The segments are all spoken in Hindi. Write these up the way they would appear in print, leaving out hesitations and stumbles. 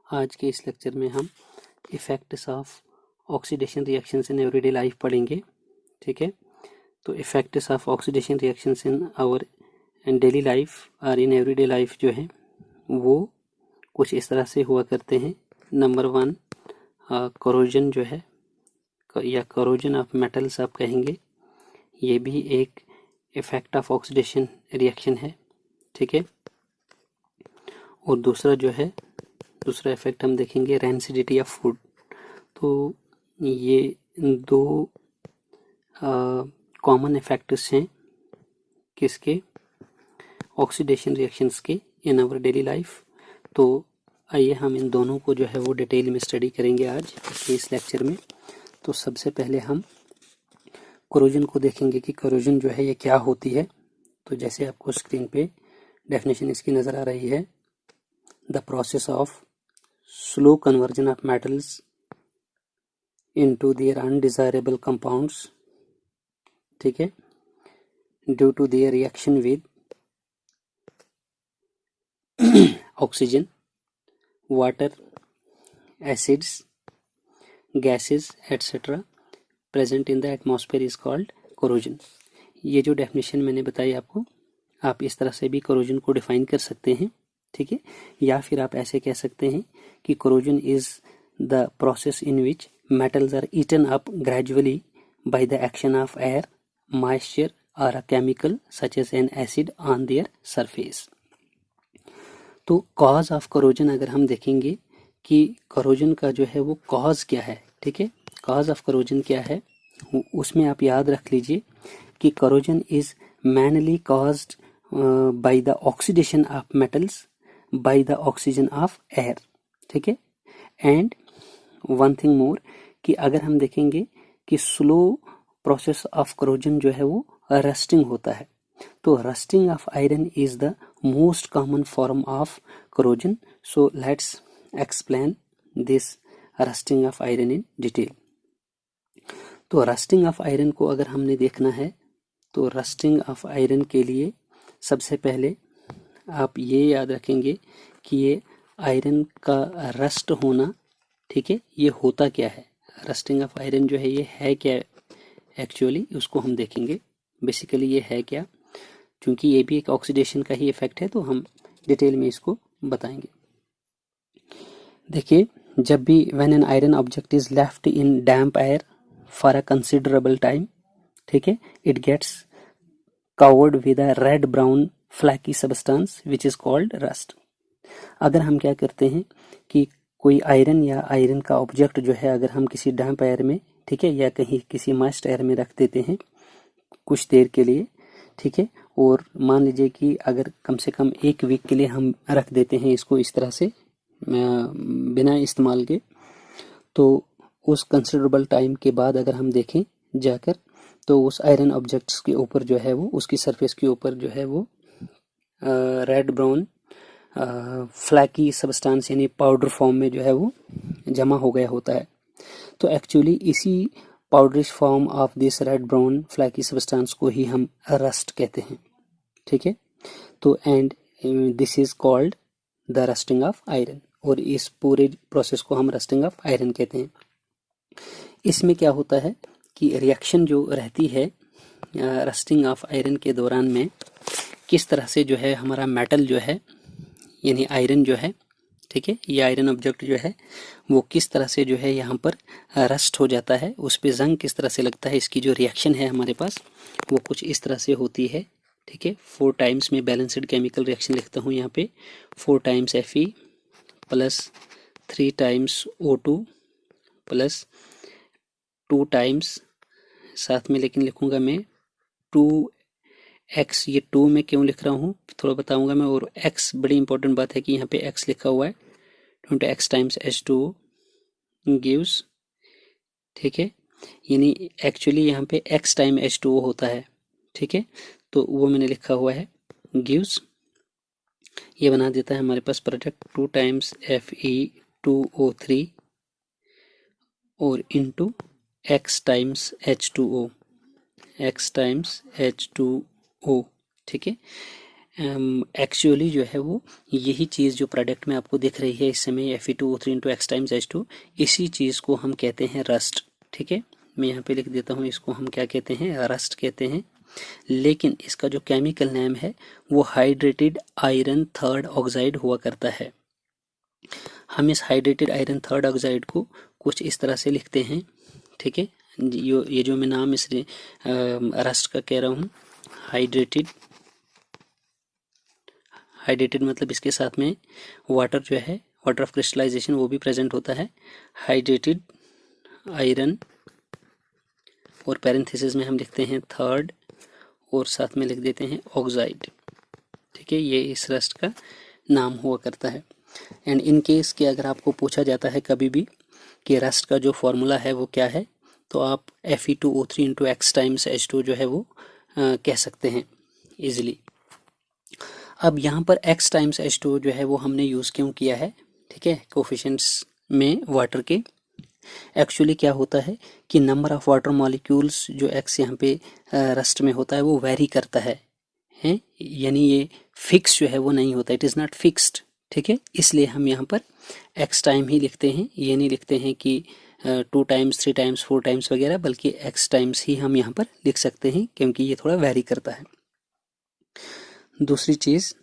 आज के इस लेक्चर में हम effects of oxidation reactions in everyday life पढ़ेंगे। ठीक है, तो effects of oxidation reactions in our daily life और इन एवरीडे लाइफ जो है वो कुछ इस तरह से हुआ करते हैं। नंबर 1, करोजन जो है या करोजन ऑफ मेटल्स आप कहेंगे, ये भी एक इफ़ेक्ट ऑफ ऑक्सीडेशन रिएक्शन है। ठीक है, और दूसरा जो है, दूसरा इफेक्ट हम देखेंगे रेंसिडिटी ऑफ फूड। तो ये दो कॉमन इफेक्ट्स हैं किसके, ऑक्सीडेशन रिएक्शंस के इन आवर डेली लाइफ। तो आइए हम इन दोनों को जो है वो डिटेल में स्टडी करेंगे आज के इस लेक्चर में। तो सबसे पहले हम करोजन को देखेंगे कि करोजन जो है ये क्या होती है। तो जैसे आपको स्क्रीन पे डेफिनेशन इसकी नज़र आ रही है, the process of slow conversion of metals into their undesirable compounds, ठीक है, due to their reaction with oxygen, water, acids, gases etc. present in the atmosphere is called corrosion। ये जो डेफिनेशन मैंने बताई आपको, आप इस तरह से भी corrosion को डिफाइन कर सकते हैं। ठीक है, या फिर आप ऐसे कह सकते हैं कि corrosion is the process in which metals are eaten up gradually by the action of air, moisture or a chemical such as an acid on their surface। तो cause of corrosion अगर हम देखेंगे कि corrosion का जो है वो cause क्या है, ठीक है, cause of corrosion क्या है, उसमें आप याद रख लीजिए कि corrosion is mainly caused by the oxidation of metals by the oxygen of air। ठीक है, एंड वन थिंग मोर कि अगर हम देखेंगे कि स्लो प्रोसेस ऑफ करोजन जो है वो रस्टिंग होता है। तो rusting of iron is the most common form of corrosion. So let's explain this rusting of iron in detail. तो रस्टिंग ऑफ आयरन को अगर हमने देखना है तो रस्टिंग ऑफ आयरन के लिए सबसे पहले आप ये याद रखेंगे कि ये आयरन का रस्ट होना, ठीक है, ये होता क्या है, रस्टिंग ऑफ आयरन जो है ये है क्या एक्चुअली, उसको हम देखेंगे बेसिकली ये है क्या। क्योंकि ये भी एक ऑक्सीडेशन का ही इफेक्ट है तो हम डिटेल में इसको बताएंगे। देखिए, जब भी when an iron object is left in damp air for a considerable time, ठीक है, it gets covered with a red brown flaky substance which is called rust. अगर हम क्या करते हैं कि कोई आयरन या आयरन का ऑब्जेक्ट जो है अगर हम किसी डैम्प एयर में, ठीक है, या कहीं किसी मॉइस्ट एयर में रख देते हैं कुछ देर के लिए, ठीक है, और मान लीजिए कि अगर कम से कम 1 वीक के लिए हम रख देते हैं इसको इस तरह से बिना इस्तेमाल के, तो उस कंसिडरेबल टाइम के बाद अगर हम देखें जाकर तो उस आयरन ऑब्जेक्ट्स के ऊपर जो है वो, उसकी सरफेस के ऊपर जो है वो रेड ब्राउन फ्लैकी सब्सटेंस यानी पाउडर फॉर्म में जो है वो जमा हो गया होता है। तो एक्चुअली इसी powderish form of this red brown flaky substance को ही हम रस्ट कहते हैं। ठीक है, तो and this is called the rusting of iron, और इस पूरे प्रोसेस को हम रस्टिंग ऑफ आयरन कहते हैं। इसमें क्या होता है कि रिएक्शन जो रहती है रस्टिंग ऑफ आयरन के दौरान में, किस तरह से जो है हमारा मेटल जो है यानी आयरन जो है, ठीक है, ये आयरन ऑब्जेक्ट जो है वो किस तरह से जो है यहाँ पर रस्ट हो जाता है, उस पर जंग किस तरह से लगता है, इसकी जो रिएक्शन है हमारे पास वो कुछ इस तरह से होती है। ठीक है, 4 टाइम्स में बैलेंस्ड केमिकल रिएक्शन लिखता हूँ यहाँ पे, 4 times Fe plus 3 times O2 plus 2 times, साथ में लेकिन लिखूँगा मैं 2x, ये 2 में क्यों लिख रहा हूँ थोड़ा बताऊंगा मैं, और x बड़ी इंपॉर्टेंट बात है कि यहाँ पे x लिखा हुआ है, 20x टाइम्स H2O गिव्स, ठीक है, यानी एक्चुअली यहाँ पे x टाइम H2O होता है, ठीक है, तो वो मैंने लिखा हुआ है गिव्स, ये बना देता है हमारे पास प्रोडक्ट 2 टाइम्स Fe2O3 और into x times H2O, x times H2O, ठीक है, एक्चुअली जो है वो यही चीज़ जो प्रोडक्ट में आपको दिख रही है इस समय Fe2O3 into x times H2, इसी चीज़ को हम कहते हैं रस्ट। ठीक है, मैं यहाँ पे लिख देता हूँ, इसको हम क्या कहते हैं, रस्ट कहते हैं। लेकिन इसका जो केमिकल नेम है वो हाइड्रेटेड आयरन थर्ड ऑक्साइड हुआ करता है। हम इस हाइड्रेटेड आयरन थर्ड ऑक्साइड को कुछ इस तरह से लिखते हैं। ठीक है, ये जो मैं नाम इस रस्ट का कह रहा हूँ, हाइड्रेटेड मतलब इसके साथ में वाटर जो है, वाटर ऑफ क्रिस्टलाइजेशन वो भी प्रेजेंट होता है। हाइड्रेटेड आयरन और पैरेंथेसिस में हम लिखते हैं थर्ड और साथ में लिख देते हैं ऑक्साइड। ठीक है, ये इस रस्ट का नाम हुआ करता है। एंड इन केस कि अगर आपको पूछा जाता है कभी भी कि रस्ट का जो फॉर्मूला है वो क्या है, तो आप Fe2O3 into x times H2 जो है वो कह सकते हैं इजिली। अब यहाँ पर x टाइम्स H2 जो है वो हमने यूज़ क्यों किया है, ठीक है, कोफिशिएंट्स में वाटर के। एक्चुअली क्या होता है कि नंबर ऑफ वाटर मॉलिक्यूल्स जो x यहाँ पे रस्ट में होता है वो वेरी करता है, यानी ये फिक्स जो है वो नहीं होता, इट इज़ नॉट फिक्स्ड। ठीक है, इसलिए हम यहाँ पर x टाइम ही लिखते हैं, ये नहीं लिखते हैं कि 2 टाइम्स 3 टाइम्स 4 टाइम्स वगैरह, बल्कि x टाइम्स ही हम यहाँ पर लिख सकते हैं क्योंकि ये थोड़ा वेरी करता है। दूसरी चीज़,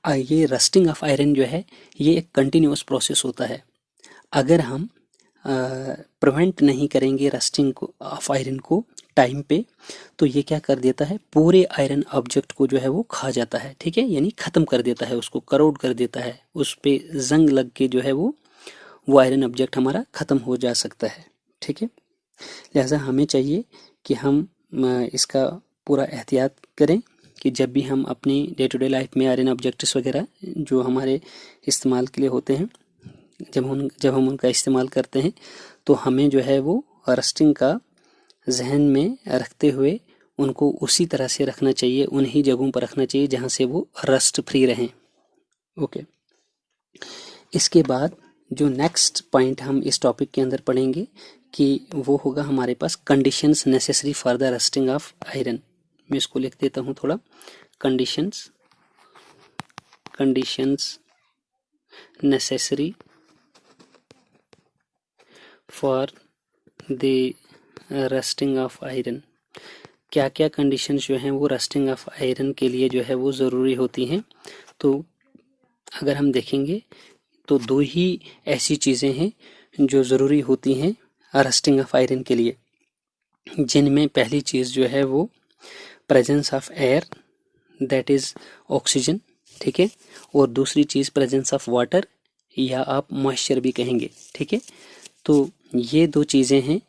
ये रस्टिंग ऑफ आयरन जो है ये एक कंटिन्यूस प्रोसेस होता है। अगर हम प्रिवेंट नहीं करेंगे रस्टिंग को ऑफ आयरन को टाइम पे, तो ये क्या कर देता है, पूरे आयरन ऑब्जेक्ट को जो है वो खा जाता है। ठीक है, यानी ख़त्म कर देता है, उसको करोड कर देता है, उस पे जंग लग के जो है वो आयरन ऑब्जेक्ट हमारा ख़त्म हो जा सकता है। ठीक है, लिहाजा हमें चाहिए कि हम इसका पूरा एहतियात करें कि जब भी हम अपनी डे टू डे लाइफ में आयरन ऑब्जेक्ट्स वगैरह जो हमारे इस्तेमाल के लिए होते हैं, जब हम उनका इस्तेमाल करते हैं तो हमें जो है वो रस्टिंग का जहन में रखते हुए उनको उसी तरह से रखना चाहिए, उन्हीं जगहों पर रखना चाहिए जहाँ से वो रस्ट फ्री रहें। ओके, इसके बाद जो नेक्स्ट पॉइंट हम इस टॉपिक के अंदर पढ़ेंगे कि वो होगा हमारे पास conditions necessary for the rusting of iron. मैं इसको लिख देता हूँ थोड़ा, conditions necessary for the rusting of iron. क्या क्या कंडीशंस जो हैं वो रस्टिंग ऑफ आयरन के लिए जो है वो ज़रूरी होती हैं। तो अगर हम देखेंगे तो 2 ही ऐसी चीज़ें हैं जो ज़रूरी होती हैं रस्टिंग ऑफ आयरन के लिए, जिनमें पहली चीज़ जो है वो presence of air, that is oxygen. ठीक है, और दूसरी चीज़ प्रेजेंस ऑफ वाटर, या आप मॉइस्चर भी कहेंगे। ठीक है, तो ये 2 चीज़ें हैं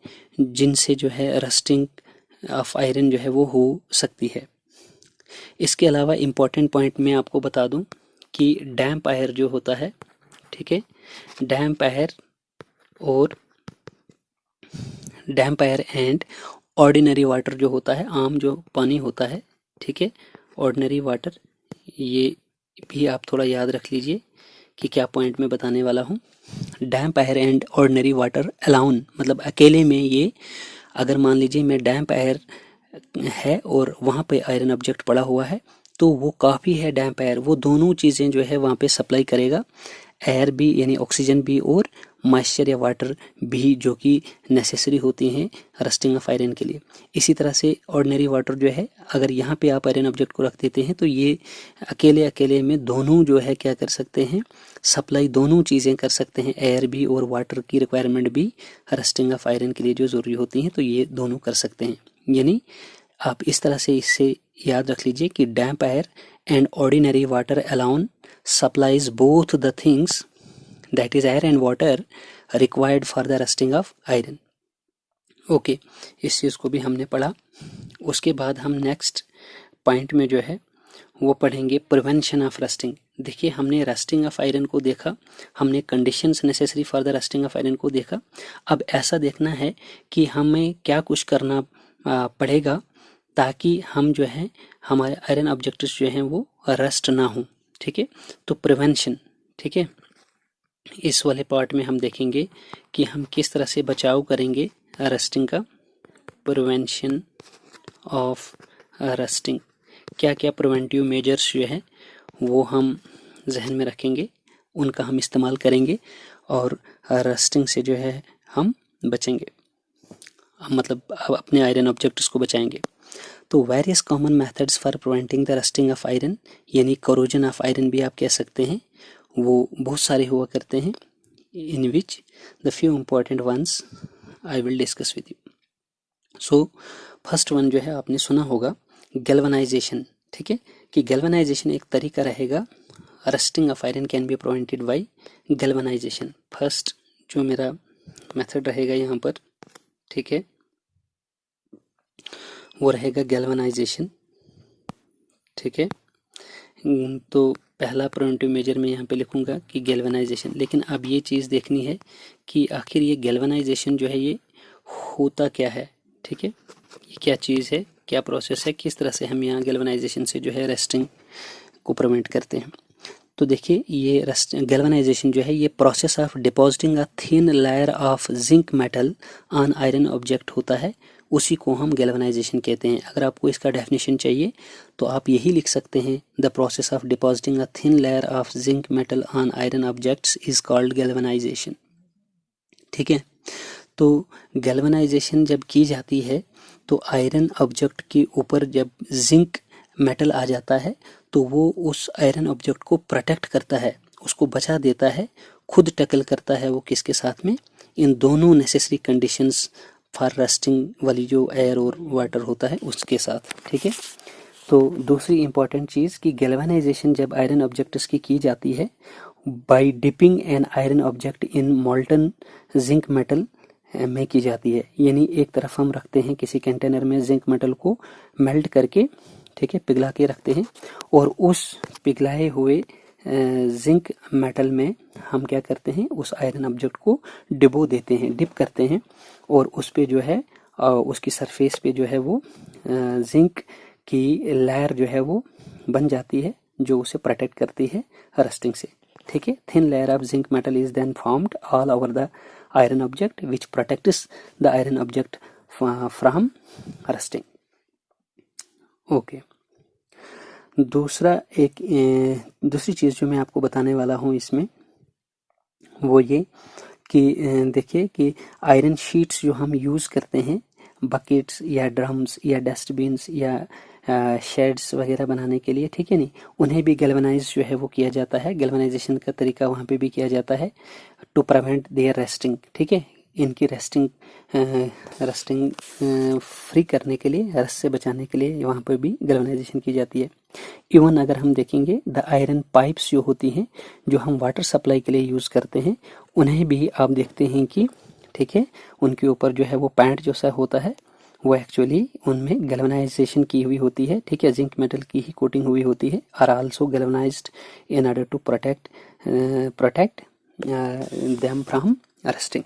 जिनसे जो है रस्टिंग ऑफ आयरन जो है वो हो सकती है। इसके अलावा इम्पॉर्टेंट पॉइंट मैं आपको बता दूं कि डैम्प एयर जो होता है, ठीक है, डैम्प एयर एंड ऑर्डिनरी वाटर जो होता है, आम जो पानी होता है, ठीक है, ऑर्डिनरी वाटर, ये भी आप थोड़ा याद रख लीजिए कि क्या पॉइंट मैं बताने वाला हूँ। Damp air and ordinary water alone, मतलब अकेले में ये, अगर मान लीजिए मैं डैम्प एयर है और वहाँ पे आयरन ऑब्जेक्ट पड़ा हुआ है तो वो काफ़ी है, डैम्प एयर वो दोनों चीज़ें जो है वहाँ पे सप्लाई करेगा, एयर भी यानी ऑक्सीजन भी और मॉइस्चर या वाटर भी, जो कि नेसेसरी होती हैं रस्टिंग ऑफ आयरन के लिए। इसी तरह से ऑर्डिनरी वाटर जो है, अगर यहाँ पे आप आयरन ऑब्जेक्ट को रख देते हैं तो ये अकेले में दोनों जो है क्या कर सकते हैं, सप्लाई दोनों चीज़ें कर सकते हैं, एयर भी और वाटर की रिक्वायरमेंट भी रस्टिंग ऑफ आयरन के लिए जो ज़रूरी होती हैं, तो ये दोनों कर सकते हैं। यानी आप इस तरह से इससे याद रख लीजिए कि damp air and ordinary water alone supplies both the things, that is air and water, required for the rusting of iron. Okay, इस चीज़ को भी हमने पढ़ा। उसके बाद हम नेक्स्ट पॉइंट में जो है वो पढ़ेंगे प्रिवेंशन ऑफ रस्टिंग। देखिए, हमने रस्टिंग ऑफ आयरन को देखा, हमने conditions necessary for the rusting of iron को देखा। अब ऐसा देखना है कि हमें क्या कुछ करना पड़ेगा ताकि हम जो है हमारे आयरन ऑब्जेक्ट्स जो हैं वो रस्ट ना हो। ठीक है, तो प्रिवेंशन, ठीक है, इस वाले पार्ट में हम देखेंगे कि हम किस तरह से बचाव करेंगे रस्टिंग का। प्रिवेंशन ऑफ रस्टिंग क्या क्या प्रिवेंटिव मेजर्स जो है वो हम जहन में रखेंगे, उनका हम इस्तेमाल करेंगे और रस्टिंग से जो है हम बचेंगे, मतलब अपने आयरन ऑब्जेक्ट्स को बचाएंगे। तो various common methods for preventing the rusting of iron, यानी करोजन ऑफ आयरन भी आप कह सकते हैं, वो बहुत सारे हुआ करते हैं, in which the few important ones I will discuss with you. So first one जो है आपने सुना होगा गैल्वेनाइजेशन, ठीक है, कि गैल्वेनाइजेशन एक तरीका रहेगा, rusting of iron can be prevented bye galvanisation. First जो मेरा मेथड रहेगा यहाँ पर, ठीक है, वो रहेगा गैल्वेनाइजेशन, ठीक है। तो पहला प्रिवेंटिव मेजर में यहाँ पे लिखूंगा कि गैल्वेनाइजेशन, लेकिन अब ये चीज़ देखनी है कि आखिर ये गैल्वेनाइजेशन जो है ये होता क्या है, ठीक है, ये क्या चीज़ है, क्या प्रोसेस है, किस तरह से हम यहाँ गैल्वेनाइजेशन से जो है रस्टिंग को प्रिवेंट करते हैं। तो देखिए ये गैल्वेनाइजेशन जो है ये process of depositing a thin layer of zinc metal on iron object होता है, उसी को हम गैल्वेनाइजेशन कहते हैं। अगर आपको इसका डेफिनेशन चाहिए तो आप यही लिख सकते हैं, the process of depositing a thin layer of zinc metal on iron objects is called galvanisation, ठीक है। तो गैल्वेनाइजेशन जब की जाती है तो आयरन ऑब्जेक्ट के ऊपर जब जिंक मेटल आ जाता है तो वो उस आयरन ऑब्जेक्ट को प्रोटेक्ट करता है, उसको बचा देता है, खुद टैकल करता है वो किसके साथ में, इन दोनों नेसेसरी कंडीशंस फॉर रस्टिंग वाली जो एयर और वाटर होता है उसके साथ, ठीक है। तो दूसरी इंपॉर्टेंट चीज़ कि गैल्वेनाइजेशन जब आयरन ऑब्जेक्ट्स की जाती है by dipping an iron object in molten zinc metal में की जाती है, यानी एक तरफ हम रखते हैं किसी कंटेनर में जिंक मेटल को मेल्ट करके, ठीक है, पिघला के रखते हैं, और उस पिघलाए हुए जिंक मेटल में हम क्या करते हैं, उस आयरन ऑब्जेक्ट को डिबो देते हैं, डिप करते हैं, और उस पे जो है उसकी सरफेस पे जो है वो जिंक की लेयर जो है वो बन जाती है, जो उसे प्रोटेक्ट करती है रस्टिंग से, ठीक है। Thin layer of zinc metal is then formed all over the iron object which protects the iron object from rusting. Okay, दूसरी चीज़ जो मैं आपको बताने वाला हूँ इसमें वो ये कि देखिए कि आयरन शीट्स जो हम यूज़ करते हैं बकेट्स या ड्रम्स या डस्टबिन्स या शेड्स वगैरह बनाने के लिए, ठीक है नहीं, उन्हें भी गैल्वेनाइज जो है वो किया जाता है, गैल्वेनाइजेशन का तरीका वहाँ पे भी किया जाता है टू प्रिवेंट देयर रस्टिंग, ठीक है, इनकी रस्टिंग फ्री करने के लिए, रस्ट से बचाने के लिए वहाँ पर भी गैल्वेनाइजेशन की जाती है। इवन अगर हम देखेंगे द आयरन पाइप्स जो होती हैं जो हम वाटर सप्लाई के लिए यूज़ करते हैं, उन्हें भी आप देखते हैं कि, ठीक है, उनके ऊपर जो है वो पैंट जो सा होता है वो एक्चुअली उनमें गैल्वेनाइजेशन की हुई होती है, ठीक है, जिंक मेटल की ही कोटिंग हुई होती है, are also galvanised in order to protect them from rusting.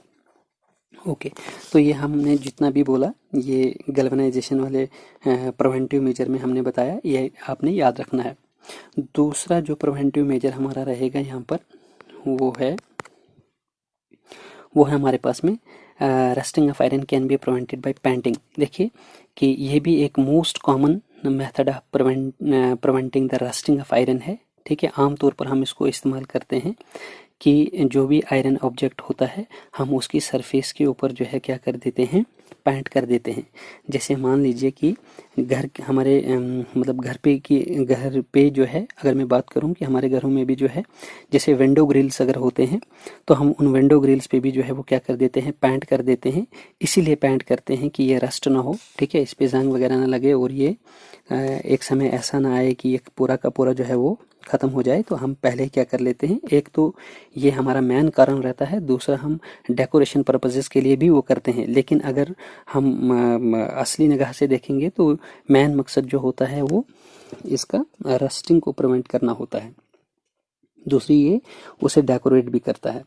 Okay, तो ये हमने जितना भी बोला ये गैल्वेनाइजेशन वाले प्रिवेंटिव मेजर में हमने बताया, ये आपने याद रखना है। दूसरा जो प्रिवेंटिव मेजर हमारा रहेगा यहाँ पर वो है हमारे पास में rusting of iron can be prevented by painting. देखिए कि ये भी एक most common method of preventing the rusting of iron है, ठीक है। आमतौर पर हम इसको इस्तेमाल करते हैं कि जो भी आयरन ऑब्जेक्ट होता है हम उसकी सरफेस के ऊपर जो है क्या कर देते हैं, पेंट कर देते हैं। जैसे मान लीजिए कि घर हमारे मतलब घर पे जो है, अगर मैं बात करूं कि हमारे घरों में भी जो है जैसे विंडो ग्रिल्स अगर होते हैं तो हम उन विंडो ग्रिल्स पे भी जो है वो क्या कर देते हैं, पेंट कर देते हैं। इसीलिए पेंट करते हैं कि ये रस्ट ना हो, ठीक है, इस पे जंग वगैरह ना लगे और ये एक समय ऐसा ना आए कि ये पूरा का पूरा जो है वो ख़त्म हो जाए। तो हम पहले क्या कर लेते हैं, एक तो ये हमारा मेन कारण रहता है, दूसरा हम डेकोरेशन पर्पसेस के लिए भी वो करते हैं। लेकिन अगर हम असली निगाह से देखेंगे तो मेन मकसद जो होता है वो इसका रस्टिंग को प्रिवेंट करना होता है। दूसरी ये उसे डेकोरेट भी करता है।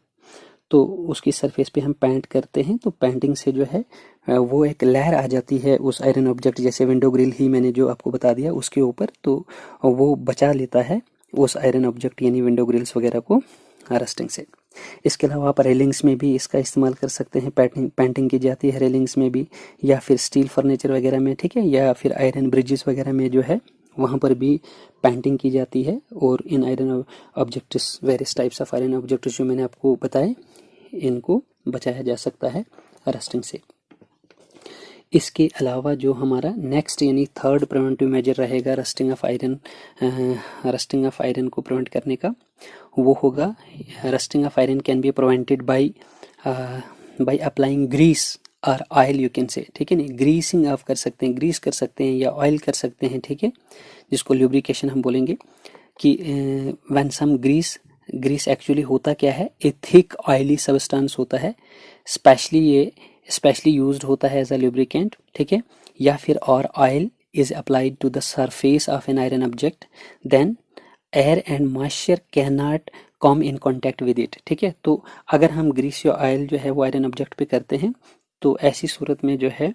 तो उसकी सरफेस पे हम पेंट करते हैं, तो पेंटिंग से जो है वो एक लेयर आ जाती है उस आयरन ऑब्जेक्ट, जैसे विंडो ग्रिल ही मैंने जो आपको बता दिया उसके ऊपर, तो वो बचा लेता है उस आयरन ऑब्जेक्ट यानी विंडो ग्रिल्स वगैरह को रस्टिंग से। इसके अलावा आप रेलिंग्स में भी इसका इस्तेमाल कर सकते हैं, पेंटिंग की जाती है रेलिंग्स में भी, या फिर स्टील फर्नीचर वगैरह में, ठीक है, या फिर आयरन ब्रिजेस वगैरह में जो है वहाँ पर भी पेंटिंग की जाती है। और इन iron objects, various types of iron objects जो मैंने आपको बताए, इनको बचाया जा सकता है रस्टिंग से। इसके अलावा जो हमारा नेक्स्ट यानी थर्ड प्रिवेंटिव मेजर रहेगा रस्टिंग ऑफ आयरन को प्रिवेंट करने का, वो होगा rusting of iron can be prevented by applying grease और ऑयल, यू कैन से, ठीक है नहीं, ग्रीसिंग आप कर सकते हैं, ग्रीस कर सकते हैं या ऑयल कर सकते हैं, ठीक है, जिसको ल्यूब्रिकेशन हम बोलेंगे कि व्हेन सम ग्रीस एक्चुअली होता क्या है, ए थिक ऑयली सब्सटेंस होता है, स्पेशली यूज्ड होता है एज अ लुब्रिकेंट, ठीक है, या फिर और oil is applied to the surface of an iron object, then air and moisture can not come in contact with it, ठीक है। तो अगर हम ग्रीस या ऑयल जो है वो आयरन ऑब्जेक्ट पे करते हैं तो ऐसी सूरत में जो है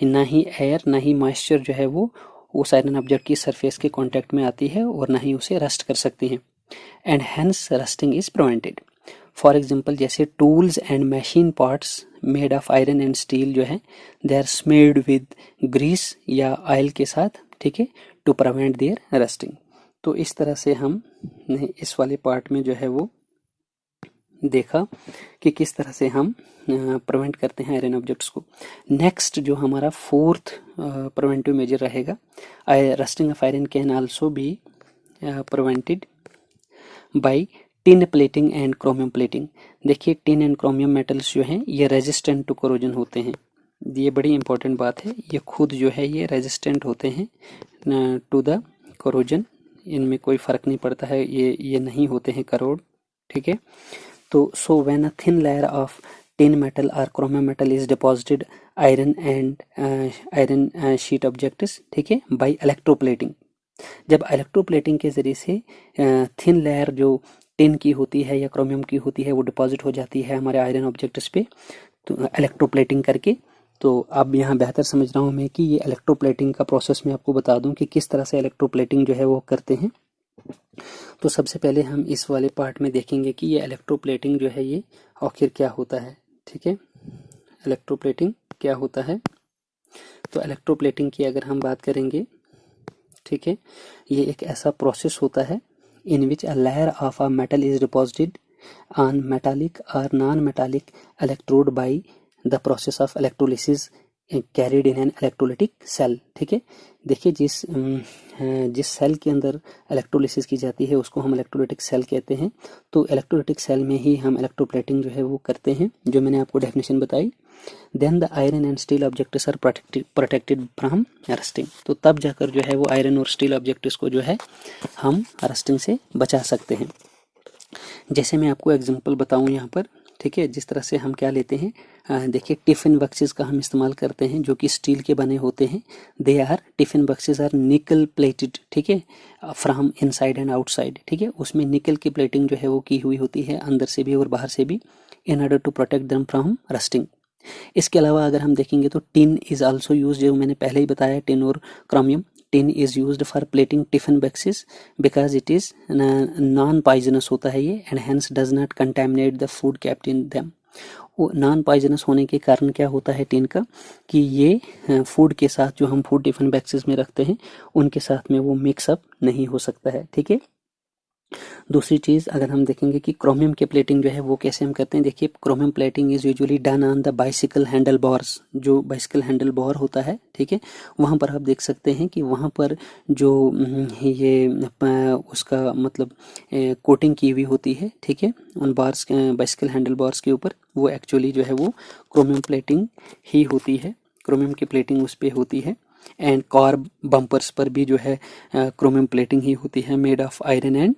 ना ही एयर ना ही मॉइस्चर जो है वो उस आयरन ऑब्जेक्ट की सरफेस के कांटेक्ट में आती है और ना ही उसे रस्ट कर सकती है, and hence rusting is prevented. For example जैसे tools and machine parts made of iron and steel जो है they are smeared with grease या ऑयल के साथ, ठीक है, टू प्रिवेंट देयर रस्टिंग। तो इस तरह से हम इस वाले पार्ट में जो है वो देखा कि किस तरह से हम प्रिवेंट करते हैं आयरन ऑब्जेक्ट्स को। नेक्स्ट जो हमारा फोर्थ प्रिवेंटिव मेजर रहेगा, rusting of iron can also be prevented bye tin plating and chromium plating. देखिए टिन एंड क्रोमियम मेटल्स जो हैं ये रेजिस्टेंट टू कोरोजन होते हैं, ये बड़ी इंपॉर्टेंट बात है, ये खुद जो है ये रेजिस्टेंट होते हैं टू द कोरोजन, इनमें कोई फर्क नहीं पड़ता है, ये नहीं होते हैं करोड़, ठीक है। तो so when a thin layer of tin metal or chromium metal is deposited iron sheet objects, ठीक है, बाय इलेक्ट्रोप्लेटिंग। जब इलेक्ट्रोप्लेटिंग के जरिए से थिन लेयर जो टिन की होती है या क्रोमियम की होती है वो डिपॉजिट हो जाती है हमारे आयरन ऑब्जेक्ट्स पे, तो इलेक्ट्रोप्लेटिंग करके। तो अब यहाँ बेहतर समझ रहा हूँ मैं कि ये इलेक्ट्रोप्लेटिंग का प्रोसेस मैं आपको बता दूँ कि किस तरह से इलेक्ट्रोप्लेटिंग जो है वो करते हैं। तो सबसे पहले हम इस वाले पार्ट में देखेंगे कि ये इलेक्ट्रोप्लेटिंग जो है ये आखिर क्या होता है, ठीक है, इलेक्ट्रोप्लेटिंग क्या होता है। तो इलेक्ट्रोप्लेटिंग की अगर हम बात करेंगे, ठीक है, ये एक ऐसा प्रोसेस होता है in which a layer of a metal is deposited on metallic और non metallic electrode by the process of electrolysis carried in an electrolytic cell, ठीक है। देखिए जिस सेल के अंदर इलेक्ट्रोलिसिस की जाती है उसको हम इलेक्ट्रोलिटिक सेल कहते हैं। तो इलेक्ट्रोलिटिक सेल में ही हम इलेक्ट्रोप्लेटिंग जो है वो करते हैं, जो मैंने आपको डेफिनेशन बताई। Then the iron and steel objects are protected from rusting. तो तब जाकर जो है वो आयरन और स्टील ऑब्जेक्ट्स को जो है हम रस्टिंग से बचा सकते हैं। जैसे मैं आपको एग्जांपल बताऊं यहाँ पर, ठीक है, जिस तरह से हम क्या लेते हैं, देखिए टिफिन बक्सेस का हम इस्तेमाल करते हैं जो कि स्टील के बने होते हैं। They are tiffin boxes are nickel plated, ठीक है, फ्रॉम इनसाइड एंड आउटसाइड, ठीक है, उसमें निकल की प्लेटिंग जो है वो की हुई होती है अंदर से भी और बाहर से भी, in order to protect them from rusting. इसके अलावा अगर हम देखेंगे तो टिन इज आल्सो यूज, जो मैंने पहले ही बताया, टिन और chromium. Tin is used for plating tiffin boxes because it is non poisonous होता है ये, and hence does not contaminate the food kept in them. वो नॉन पॉइजनस होने के कारण क्या होता है टिन का, कि ये फूड के साथ, जो हम फूड टिफिन बॉक्सेस में रखते हैं उनके साथ में वो मिक्सअप नहीं हो सकता है, ठीक है। दूसरी चीज़ अगर हम देखेंगे कि क्रोमियम की प्लेटिंग जो है वो कैसे हम करते हैं, देखिए chromium plating is usually done on the bicycle handle bars. जो बाइसिकल हैंडल बार होता है, ठीक है, वहाँ पर आप देख सकते हैं कि वहाँ पर जो ये उसका मतलब कोटिंग की हुई होती है, ठीक है, उन बार्स बाइसिकल हैंडल बार्स के ऊपर, वो एक्चुअली जो है वो क्रोमियम प्लेटिंग ही होती है, क्रोमियम की प्लेटिंग उस पर होती है। एंड कार बम्पर्स पर भी जो है क्रोमियम प्लेटिंग ही होती है, made of iron and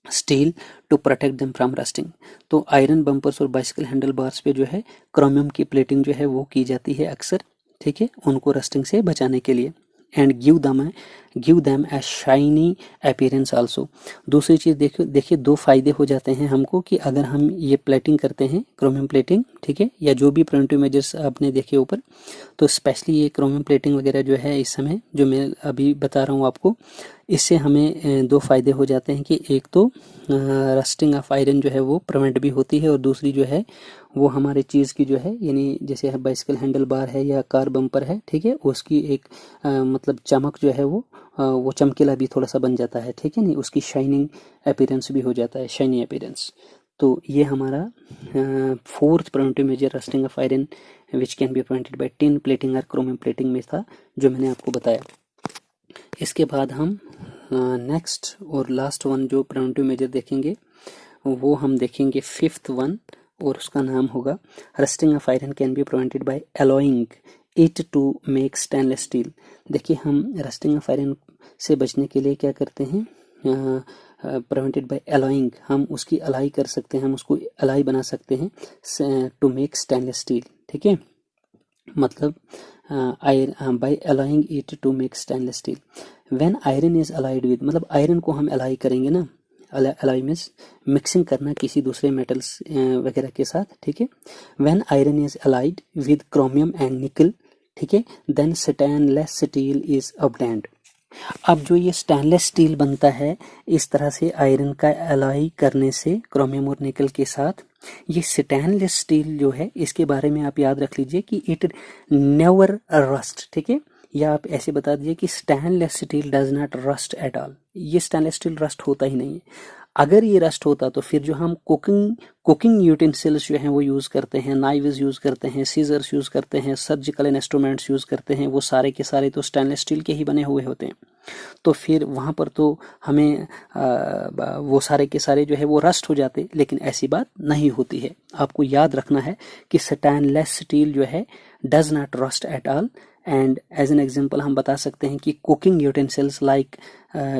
steel to protect them from rusting. तो आयरन बम्पर्स और बाइसिकल हैंडल बार्स पे जो है क्रोमियम की प्लेटिंग जो है वो की जाती है अक्सर, ठीक है, उनको रस्टिंग से बचाने के लिए। And give them A shiny appearance also. दूसरी चीज़ देखिए दो फायदे हो जाते हैं हमको कि अगर हम ये प्लेटिंग करते हैं क्रोमियम प्लेटिंग, ठीक है, या जो भी प्रिवेंटिव मेजर्स आपने देखे ऊपर, तो स्पेशली ये क्रोमियम प्लेटिंग वगैरह जो है इस समय जो मैं अभी बता रहा हूँ आपको, इससे हमें दो फायदे हो जाते हैं कि एक तो रस्टिंग ऑफ आयरन जो है वो प्रिवेंट भी होती है, और दूसरी जो है वो हमारे चीज़ की जो है, यानी जैसे बाइसिकल हैंडल बार है या कार बम्पर है, ठीक है, उसकी एक मतलब चमक जो है वो वो चमकीला भी थोड़ा सा बन जाता है, ठीक है नहीं, उसकी शाइनिंग अपीयरेंस भी हो जाता है, शाइनी अपीयरेंस। तो ये हमारा fourth preventive measure rusting of iron which can be prevented bye tin plating और क्रोमियम प्लेटिंग में था, जो मैंने आपको बताया। इसके बाद हम नेक्स्ट और लास्ट वन जो प्रिवेंटिव मेजर देखेंगे वो हम देखेंगे फिफ्थ वन, और उसका नाम होगा rusting of iron can be prevented by alloying it to make stainless steel. देखिए हम रस्टिंग ऑफ आयरन से बचने के लिए क्या करते हैं, प्रिवेंटेड बाय एलॉइंग, हम उसकी अलाई कर सकते हैं, हम उसको अलाई बना सकते हैं टू मेक स्टेनलेस स्टील, ठीक है, मतलब by alloying it to make stainless steel. When iron is alloyed with, मतलब आयरन को हम अलाई करेंगे ना, अलाई मीन्स मिक्सिंग करना किसी दूसरे मेटल्स वगैरह के साथ, ठीक है। When iron is alloyed with chromium and nickel, ठीक है, then stainless steel is obtained. अब जो ये स्टेनलेस स्टील बनता है इस तरह से आयरन का एलॉय करने से क्रोमियम और निकल के साथ, ये स्टेनलेस स्टील जो है इसके बारे में आप याद रख लीजिए कि इट नेवर रस्ट, ठीक है, या आप ऐसे बता दीजिए कि stainless steel does not rust at all. ये स्टेनलेस स्टील रस्ट होता ही नहीं है। अगर ये रस्ट होता तो फिर जो हम कुकिंग यूटेंसिल्स जो हैं वो यूज़ करते हैं, नाइव्स यूज़ करते हैं, सीजर्स यूज़ करते हैं, सर्जिकल इंस्ट्रूमेंट्स यूज़ करते हैं, वो सारे के सारे तो स्टेनलेस स्टील के ही बने हुए होते हैं। तो फिर वहाँ पर तो हमें वो सारे के सारे जो है वो रस्ट हो जाते, लेकिन ऐसी बात नहीं होती है। आपको याद रखना है कि स्टेनलेस स्टील जो है does not rust at all. And as an example हम बता सकते हैं कि कुकिंग यूटेंसिल्स लाइक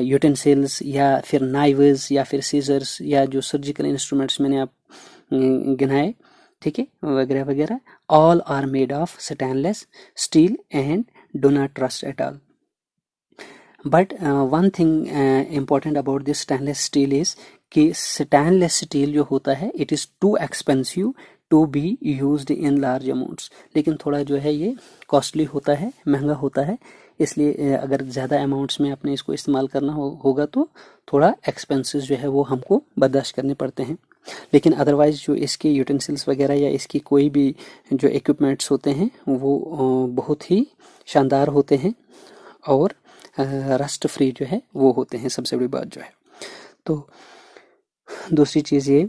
यूटेंसिल्स या फिर नाइव्स या फिर सीजर्स या जो सर्जिकल इंस्ट्रूमेंट्स मैंने आप गिनाए, ठीक है, वगैरह वगैरह, all are made of stainless steel and do not rust at all. But one thing important about this stainless steel is कि स्टेनलेस स्टील जो होता है it is too expensive to be used in large amounts, लेकिन थोड़ा जो है ये कॉस्टली होता है, महंगा होता है, इसलिए अगर ज़्यादा अमाउंट्स में अपने इसको इस्तेमाल करना होगा तो थोड़ा एक्सपेंसेस जो है वो हमको बर्दाश्त करने पड़ते हैं। लेकिन अदरवाइज जो इसके यूटेंसिल्स वगैरह या इसकी कोई भी जो इक्विपमेंट्स होते हैं वो बहुत ही शानदार होते हैं और रस्ट फ्री जो है वो होते हैं, सबसे बड़ी बात जो है। तो दूसरी चीज़ ये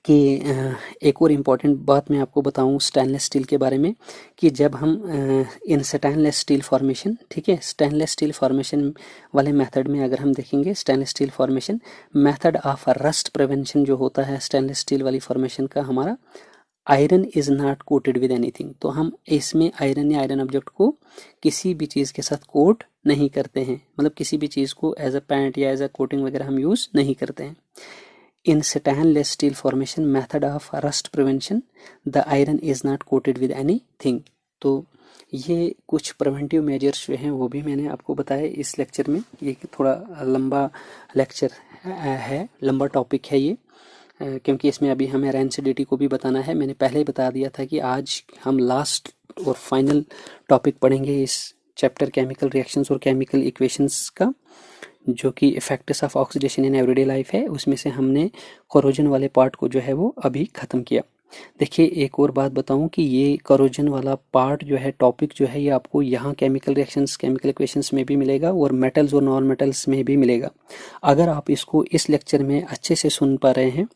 कि एक और इम्पॉर्टेंट बात मैं आपको बताऊं स्टेनलेस स्टील के बारे में कि जब हम इन स्टेनलेस स्टील फॉर्मेशन, ठीक है, स्टेनलेस स्टील फॉर्मेशन वाले मेथड में अगर हम देखेंगे stainless steel formation method of rust prevention जो होता है स्टेनलेस स्टील वाली फॉर्मेशन का हमारा, iron is not coated with anything. तो हम इसमें आयरन या आयरन ऑब्जेक्ट को किसी भी चीज़ के साथ कोट नहीं करते हैं, मतलब किसी भी चीज़ को एज अ पेंट या एज अ कोटिंग वगैरह हम यूज़ नहीं करते हैं। In stainless steel formation method of rust prevention, the iron is not coated with anything। तो ये कुछ प्रिवेंटिव मेजर्स जो हैं वो भी मैंने आपको बताया इस लेक्चर में। ये थोड़ा लंबा लेक्चर है, लंबा टॉपिक है ये, क्योंकि इसमें अभी हमें रेंसिडिटी को भी बताना है। मैंने पहले ही बता दिया था कि आज हम लास्ट और फाइनल टॉपिक पढ़ेंगे इस चैप्टर केमिकल रिएक्शंस और केमिकल इक्वेशंस का, जो कि effects of oxidation in everyday life है। उसमें से हमने कोरोजन वाले पार्ट को जो है वो अभी ख़त्म किया। देखिए एक और बात बताऊं कि ये कोरोजन वाला पार्ट जो है, टॉपिक जो है, ये आपको यहाँ केमिकल रिएक्शंस केमिकल इक्वेशंस में भी मिलेगा और मेटल्स और नॉन मेटल्स में भी मिलेगा। अगर आप इसको इस लेक्चर में अच्छे से सुन पा रहे हैं,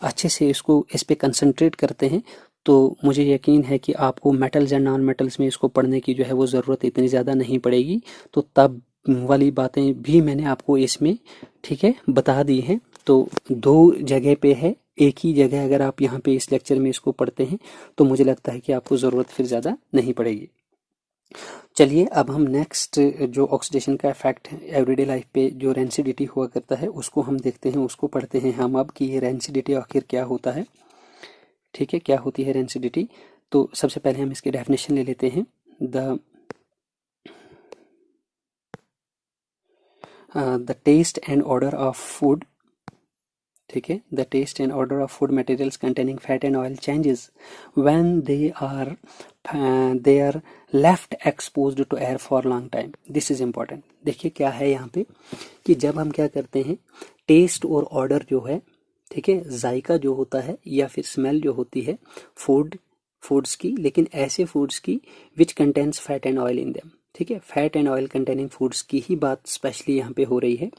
अच्छे से इसको इस पर कंसंट्रेट करते हैं, तो मुझे यकीन है कि आपको मेटल्स एंड नॉन मेटल्स में इसको पढ़ने की जो है वो ज़रूरत इतनी ज़्यादा नहीं पड़ेगी। तो तब वाली बातें भी मैंने आपको इसमें, ठीक है, बता दी हैं। तो दो जगह पे है, एक ही जगह अगर आप यहाँ पे इस लेक्चर में इसको पढ़ते हैं तो मुझे लगता है कि आपको ज़रूरत फिर ज़्यादा नहीं पड़ेगी। चलिए अब हम नेक्स्ट जो ऑक्सीडेशन का इफेक्ट है एवरीडे लाइफ पे जो रेंसिडिटी हुआ करता है उसको हम देखते हैं, उसको पढ़ते हैं हम अब कि ये रेंसिडिटी आखिर क्या होता है, ठीक है, क्या होती है रेंसिडिटी। तो सबसे पहले हम इसकी डेफिनेशन ले लेते हैं। The taste and odour of food, ठीक है, the taste and odour of food materials containing fat and oil changes when they are left exposed to air for long time. This is important. देखिए क्या है यहाँ पे कि जब हम क्या करते हैं, टेस्ट और ऑर्डर जो है, ठीक है, जायका जो होता है या फिर स्मेल जो होती है फूड्स की, लेकिन ऐसे फूड्स की which contains fat and oil in them, ठीक है, fat and oil containing foods की ही बात स्पेशली यहाँ पे हो रही है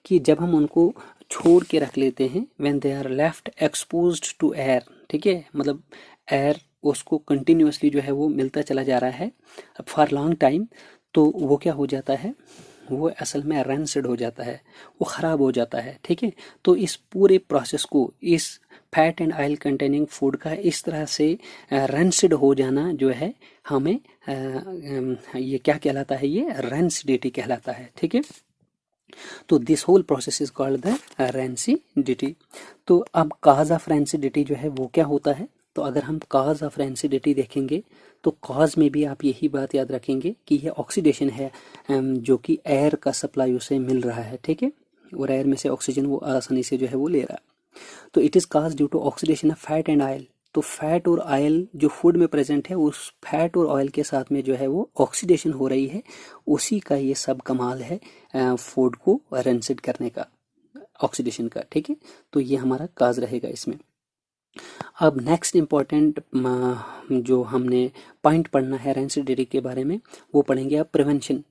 कि जब हम उनको छोड़ के रख लेते हैं, when they are left exposed to air, ठीक है, मतलब एयर उसको कंटिन्यूसली जो है वो मिलता चला जा रहा है फॉर लॉन्ग टाइम, तो वो क्या हो जाता है, वो असल में रैंसिड हो जाता है, वो ख़राब हो जाता है। ठीक है, तो इस पूरे प्रोसेस को, इस fat and oil containing food का इस तरह से रैंसिड हो जाना जो है, हमें ये क्या कहलाता है, ये रैंसिडिटी कहलाता है। ठीक है, तो this whole process is called the rancidity. तो अब काज ऑफ रैंसिडिटी जो है वो क्या होता है, तो अगर हम काज ऑफ रैंसिडिटी देखेंगे तो कॉज में भी आप यही बात याद रखेंगे कि यह ऑक्सीडेशन है जो कि एयर का सप्लाई उसे मिल रहा है। ठीक है, और एयर में से ऑक्सीजन वो आसानी से जो है वो ले रहा है। तो it is cause due to oxidation of fat and oil. तो फैट और ऑयल जो फूड में प्रेजेंट है, उस फैट और ऑयल के साथ में जो है वो ऑक्सीडेशन हो रही है, उसी का ये सब कमाल है फूड को रैंसिड करने का, ऑक्सीडेशन का। ठीक है, तो ये हमारा काज रहेगा इसमें। अब नेक्स्ट इम्पॉर्टेंट जो हमने पॉइंट पढ़ना है रैंसिडिटी के बारे में, वो पढ़ेंगे अब प्रिवेंशन।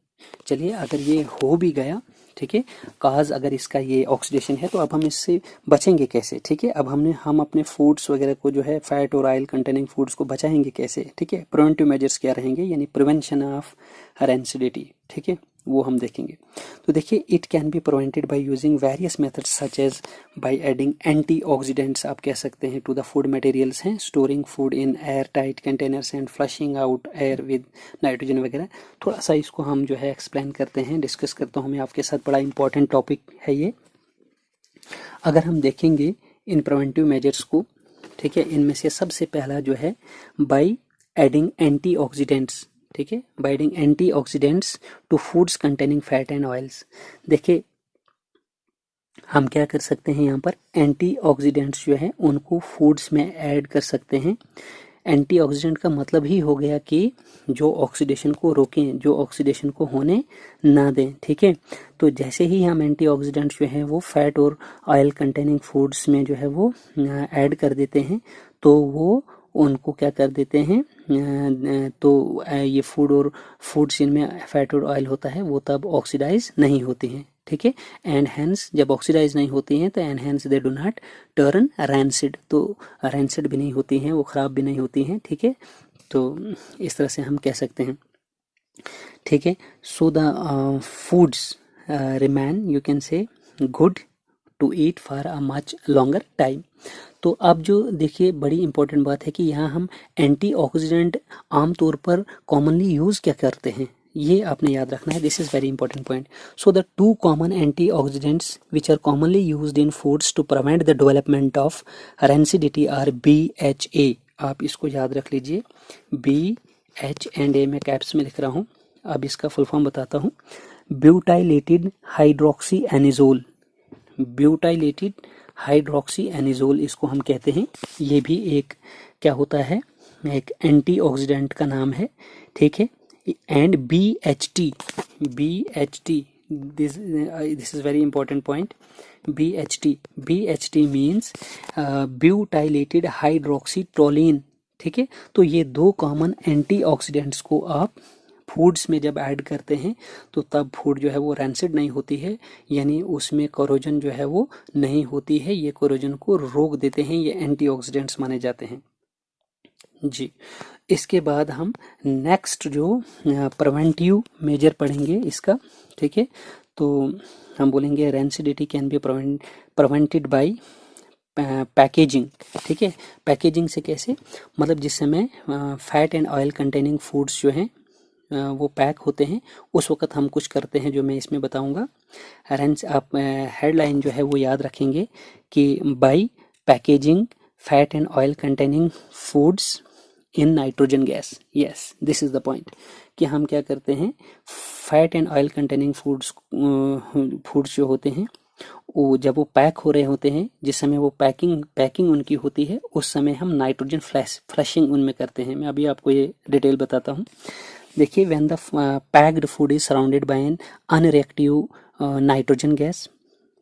चलिए, अगर ये हो भी गया, ठीक है, काज अगर इसका ये ऑक्सीडेशन है, तो अब हम इससे बचेंगे कैसे। ठीक है, अब हम अपने फूड्स वगैरह को जो है फैट और ऑयल कंटेनिंग फूड्स को बचाएंगे कैसे। ठीक है, प्रिवेंटिव मेजर्स क्या रहेंगे, यानी प्रिवेंशन ऑफ रैंसिडिटी। ठीक है, वो हम देखेंगे। तो देखिए, it can be prevented by using various methods such as by adding antioxidants, आप कह सकते हैं, टू द फूड मटेरियल्स हैं, storing food in air tight containers and flushing out air with nitrogen वगैरह। थोड़ा सा इसको हम जो है एक्सप्लेन करते हैं, डिस्कस करता हूँ मैं आपके साथ, बड़ा इंपॉर्टेंट टॉपिक है ये। अगर हम देखेंगे इन प्रिवेंटिव मेजर्स को, ठीक है, इनमें से सबसे पहला जो है बाय एडिंग एंटीऑक्सीडेंट्स। ठीक है, by adding antioxidants to foods containing fat and oils. देखिए, हम क्या कर सकते हैं, यहाँ पर एंटीऑक्सीडेंट्स जो है उनको फूड्स में ऐड कर सकते हैं। एंटीऑक्सीडेंट का मतलब ही हो गया कि जो ऑक्सीडेशन को रोकें, जो ऑक्सीडेशन को होने ना दें। ठीक है, तो जैसे ही हम एंटीऑक्सीडेंट्स जो है वो फैट और ऑयल कंटेनिंग फूड्स में जो है वो ऐड कर देते हैं, तो वो उनको क्या कर देते हैं, तो ये फूड और फूड्स जिनमें फैट और ऑयल होता है वो तब ऑक्सीडाइज नहीं होती हैं। ठीक है, एंड हैंस जब ऑक्सीडाइज नहीं होती हैं तो and hence they do not turn rancid, तो रैंसिड भी नहीं होती हैं, वो ख़राब भी नहीं होती हैं। ठीक है, तो इस तरह से हम कह सकते हैं। ठीक है, so the foods remain, you can say, good to eat for a much longer time. तो अब जो देखिए बड़ी इंपॉर्टेंट बात है कि यहाँ हम एंटीऑक्सीडेंट आमतौर पर कॉमनली यूज़ क्या करते हैं, ये आपने याद रखना है। This is very important point. So the two common antioxidants which are commonly used in foods to prevent the development of rancidity are BHA। आप इसको याद रख लीजिए, BH&A मैं कैप्स में लिख रहा हूँ। अब इसका फुल फॉर्म बताता हूँ, butylated hydroxy anisole. Butylated hydroxy anisole इसको हम कहते हैं। ये भी एक क्या होता है, एक एंटीऑक्सीडेंट का नाम है। ठीक है, and BHT, this is very important point. BHT means butylated hydroxytoluene. ठीक है, तो ये दो कॉमन एंटीऑक्सीडेंट्स को आप फूड्स में जब ऐड करते हैं तो तब फूड जो है वो रैंसिड नहीं होती है, यानी उसमें कोरोजन जो है वो नहीं होती है, ये कोरोजन को रोक देते हैं, ये एंटीऑक्सीडेंट्स माने जाते हैं जी। इसके बाद हम नेक्स्ट जो प्रिवेंटिव मेजर पढ़ेंगे इसका। ठीक है, तो हम बोलेंगे rancidity can be prevented bye packaging. ठीक है, पैकेजिंग से कैसे, मतलब जिस समय fat and oil containing foods जो हैं वो पैक होते हैं, उस वक्त हम कुछ करते हैं जो मैं इसमें बताऊंगा। आप हेडलाइन जो है वो याद रखेंगे कि by packaging fat and oil containing foods in nitrogen gas. Yes, this is the point कि हम क्या करते हैं, fat and oil containing foods जो होते हैं वो जब वो पैक हो रहे होते हैं, जिस समय वो पैकिंग उनकी होती है, उस समय हम नाइट्रोजन फ्लशिंग उनमें करते हैं। मैं अभी आपको ये डिटेल बताता हूँ। देखिए, when the packed food is surrounded by an unreactive nitrogen gas.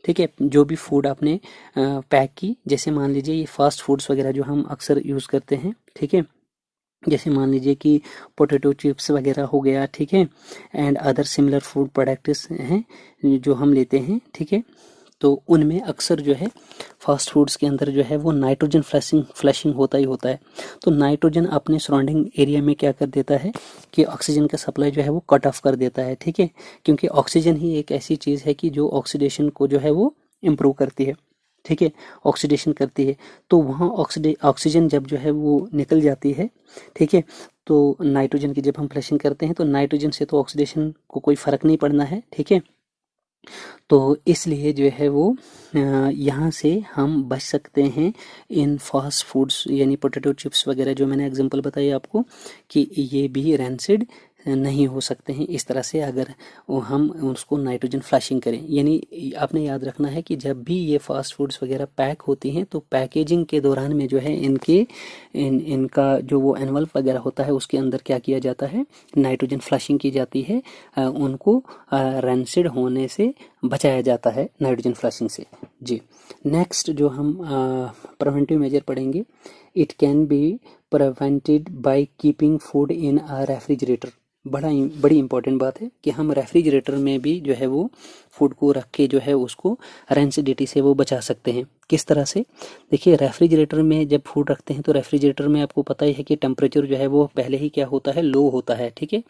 ठीक है, जो भी फूड आपने पैक की, जैसे मान लीजिए ये फास्ट फूड्स वगैरह जो हम अक्सर यूज़ करते हैं, ठीक है, जैसे मान लीजिए कि पोटैटो चिप्स वगैरह हो गया, ठीक है, and other similar food products हैं जो हम लेते हैं, ठीक है, तो उनमें अक्सर जो है फास्ट फूड्स के अंदर जो है वो नाइट्रोजन फ्लैशिंग होता ही होता है। तो नाइट्रोजन अपने सराउंडिंग एरिया में क्या कर देता है कि ऑक्सीजन का सप्लाई जो है वो कट ऑफ कर देता है, ठीक है, क्योंकि ऑक्सीजन ही एक ऐसी चीज़ है कि जो ऑक्सीडेशन को जो है वो इम्प्रूव करती है, ठीक है, ऑक्सीडेशन करती है। तो वहाँ ऑक्सीजन जब जो है वो निकल जाती है, ठीक है, तो नाइट्रोजन की जब हम फ्लैशिंग करते हैं तो नाइट्रोजन से तो ऑक्सीडेशन को कोई फ़र्क नहीं पड़ना है, ठीक है, तो इसलिए जो है वो यहाँ से हम बच सकते हैं इन फास्ट फूड्स यानी पोटैटो चिप्स वगैरह जो मैंने एग्जांपल बताई आपको कि ये भी रैंसिड नहीं हो सकते हैं इस तरह से अगर हम उसको नाइट्रोजन फ्लैशिंग करें। यानी आपने याद रखना है कि जब भी ये फास्ट फूड्स वगैरह पैक होती हैं तो पैकेजिंग के दौरान में जो है इनका जो वो एनवल्प वगैरह होता है उसके अंदर क्या किया जाता है, नाइट्रोजन फ्लैशिंग की जाती है, उनको रैंसिड होने से बचाया जाता है नाइट्रोजन फ्लैशिंग से। जी, नेक्स्ट जो हम प्रिवेंटिव मेजर पढ़ेंगे, it can be prevented by keeping food in a refrigerator. बड़ी इंपॉर्टेंट बात है कि हम रेफ्रिजरेटर में भी जो है वो फूड को रख के जो है उसको रेंसिडिटी से वो बचा सकते हैं। किस तरह से, देखिए रेफ्रिजरेटर में जब फूड रखते हैं तो रेफ्रिजरेटर में आपको पता ही है कि टेम्परेचर जो है वो पहले ही क्या होता है, लो होता है, ठीक है,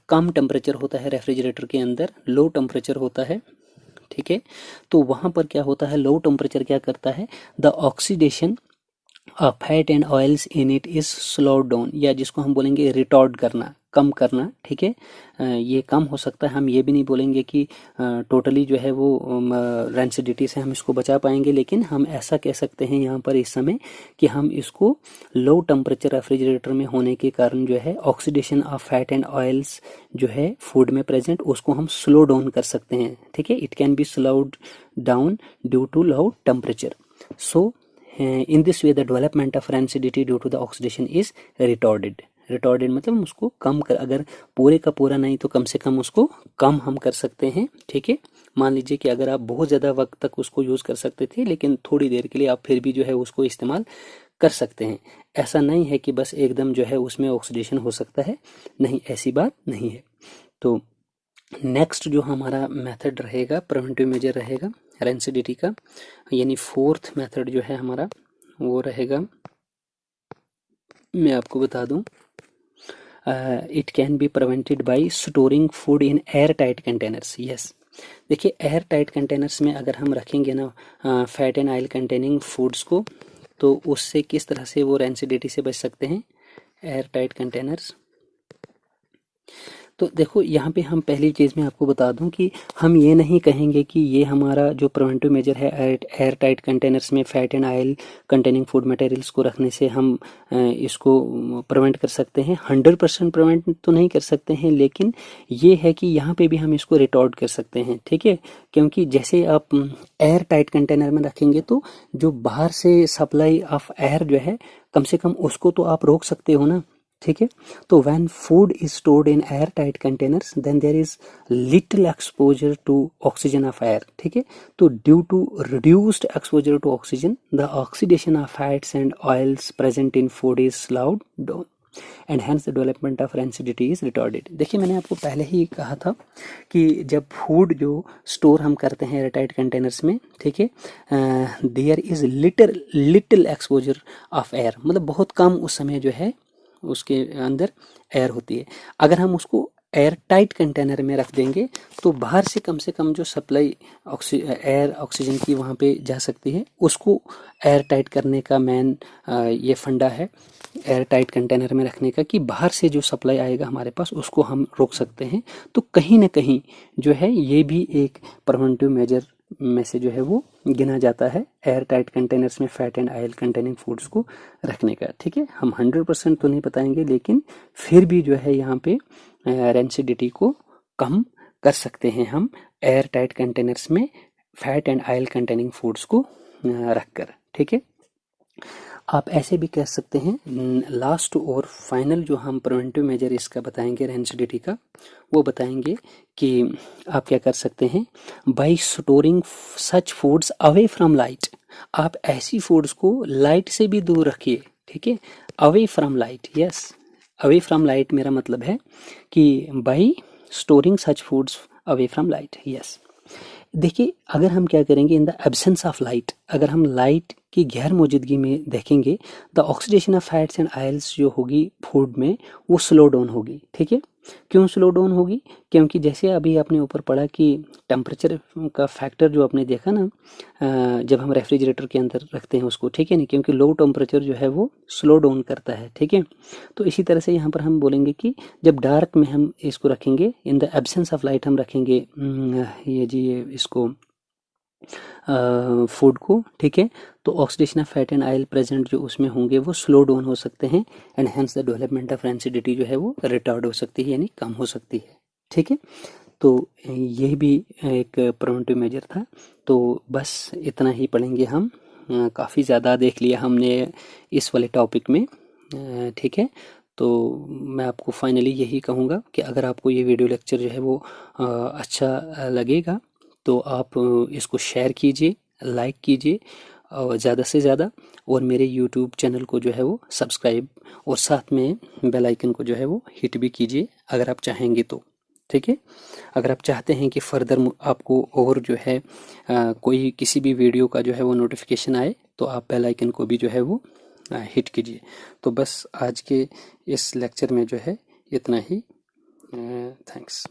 कम टेम्परेचर होता है रेफ्रिजरेटर के अंदर, लो टेम्परेचर होता है, ठीक है। तो वहाँ पर क्या होता है, लो टेम्परेचर क्या करता है, the oxidation fat and oils in it is slow down, या जिसको हम बोलेंगे रिटॉर्ड करना, कम करना, ठीक है, ये कम हो सकता है। हम ये भी नहीं बोलेंगे कि टोटली जो है वो रेंसिडिटी से हम इसको बचा पाएंगे, लेकिन हम ऐसा कह सकते हैं यहाँ पर इस समय कि हम इसको लो टेम्परेचर रेफ्रिजरेटर में होने के कारण जो है oxidation of fat and oils जो है फूड में प्रेजेंट उसको हम स्लो डाउन कर सकते हैं, ठीक है, it can be slowed down due to low temperature. So in this way the development of rancidity due to the oxidation is retarded। मतलब उसको कम कर, अगर पूरे का पूरा नहीं तो कम से कम उसको कम हम कर सकते हैं, ठीक है। मान लीजिए कि अगर आप बहुत ज़्यादा वक्त तक उसको यूज़ कर सकते थे लेकिन थोड़ी देर के लिए आप फिर भी जो है उसको इस्तेमाल कर सकते हैं। ऐसा नहीं है कि बस एकदम जो है उसमें ऑक्सीडेशन हो सकता है, नहीं, ऐसी बात नहीं है। तो नेक्स्ट जो हमारा मेथड रहेगा प्रिवेंटिव मेजर रहेगा रेंसिडिटी का, यानी फोर्थ मेथड जो है हमारा वो रहेगा, मैं आपको बता दूं, it can be prevented bye storing food in air tight containers. Yes, देखिए एयर टाइट कंटेनर्स में अगर हम रखेंगे ना fat and oil containing foods को, तो उससे किस तरह से वो रेंसिडिटी से बच सकते हैं, एयर टाइट कंटेनर्स। तो देखो यहाँ पे हम पहली चीज़ में आपको बता दूं कि हम ये नहीं कहेंगे कि ये हमारा जो प्रिवेंटिव मेजर है एयर टाइट कंटेनर्स में fat and oil containing food materials को रखने से हम इसको प्रिवेंट कर सकते हैं। 100% प्रिवेंट तो नहीं कर सकते हैं, लेकिन ये है कि यहाँ पे भी हम इसको रिटॉर्ड कर सकते हैं, ठीक है, क्योंकि जैसे आप एयर टाइट कंटेनर में रखेंगे तो जो बाहर से सप्लाई ऑफ एयर जो है कम से कम उसको तो आप रोक सकते हो ना, ठीक है। तो when food is stored in air tight containers then there is little exposure to oxygen of air, ठीक है। तो due to reduced exposure to oxygen the oxidation of fats and oils present in food is slowed down and hence the development of rancidity is retarded. देखिए मैंने आपको पहले ही कहा था कि जब फूड जो स्टोर हम करते हैं एयरटाइट कंटेनर्स में, ठीक है, there is little exposure of air, मतलब बहुत कम उस समय जो है उसके अंदर एयर होती है। अगर हम उसको एयर टाइट कंटेनर में रख देंगे तो बाहर से कम जो सप्लाई एयर ऑक्सीजन की वहाँ पे जा सकती है, उसको एयर टाइट करने का मेन ये फंडा है एयर टाइट कंटेनर में रखने का, कि बाहर से जो सप्लाई आएगा हमारे पास उसको हम रोक सकते हैं। तो कहीं ना कहीं जो है ये भी एक प्रिवेंटिव मेजर में से जो है वो गिना जाता है एयर टाइट कंटेनर्स में fat and oil containing foods को रखने का, ठीक है। हम 100% तो नहीं बताएंगे, लेकिन फिर भी जो है यहाँ पे रेंसिडिटी को कम कर सकते हैं हम एयर टाइट कंटेनर्स में fat and oil containing foods को रखकर, ठीक है। आप ऐसे भी कह सकते हैं, लास्ट और फाइनल जो हम प्रिवेंटिव मेजर इसका बताएंगे रेंसिडिटी का, वो बताएंगे कि आप क्या कर सकते हैं, bye storing such foods away from light. आप ऐसी फूड्स को लाइट से भी दूर रखिए, ठीक है। Away from light, yes, away from light मेरा मतलब है कि by storing such foods away from light, yes. देखिए अगर हम क्या करेंगे, in the absence of light, अगर हम लाइट की गैर मौजूदगी में देखेंगे, the oxidation of fats and oils जो होगी फूड में, वो स्लो डाउन होगी, ठीक है। क्यों स्लो डाउन होगी? क्योंकि जैसे अभी आपने ऊपर पढ़ा कि टेम्परेचर का फैक्टर जो आपने देखा ना, जब हम रेफ्रिजरेटर के अंदर रखते हैं उसको, ठीक है नहीं, क्योंकि लो टेम्परेचर जो है वो स्लो डाउन करता है, ठीक है। तो इसी तरह से यहाँ पर हम बोलेंगे कि जब डार्क में हम इसको रखेंगे, इन द एब्सेंस ऑफ लाइट हम रखेंगे ये जी ये इसको फूड को, ठीक है, तो oxidation of fat and oil present जो उसमें होंगे वो स्लो डाउन हो सकते हैं, and hence the development of rancidity जो है वो रिटार्ड हो सकती है, यानी कम हो सकती है, ठीक है। तो यही भी एक प्रिवेंटिव मेजर था। तो बस इतना ही पढ़ेंगे हम, काफ़ी ज़्यादा देख लिया हमने इस वाले टॉपिक में, ठीक है। तो मैं आपको फाइनली यही कहूँगा कि अगर आपको ये वीडियो लेक्चर जो है वो अच्छा लगेगा तो आप इसको शेयर कीजिए, लाइक कीजिए और ज़्यादा से ज़्यादा, और मेरे यूट्यूब चैनल को जो है वो सब्सक्राइब, और साथ में बेल आइकन को जो है वो हिट भी कीजिए अगर आप चाहेंगे तो, ठीक है। अगर आप चाहते हैं कि फर्दर आपको और जो है कोई किसी भी वीडियो का जो है वो नोटिफिकेशन आए, तो आप बेल आइकन को भी जो है वो हिट कीजिए। तो बस आज के इस लेक्चर में जो है इतना ही, थैंक्स।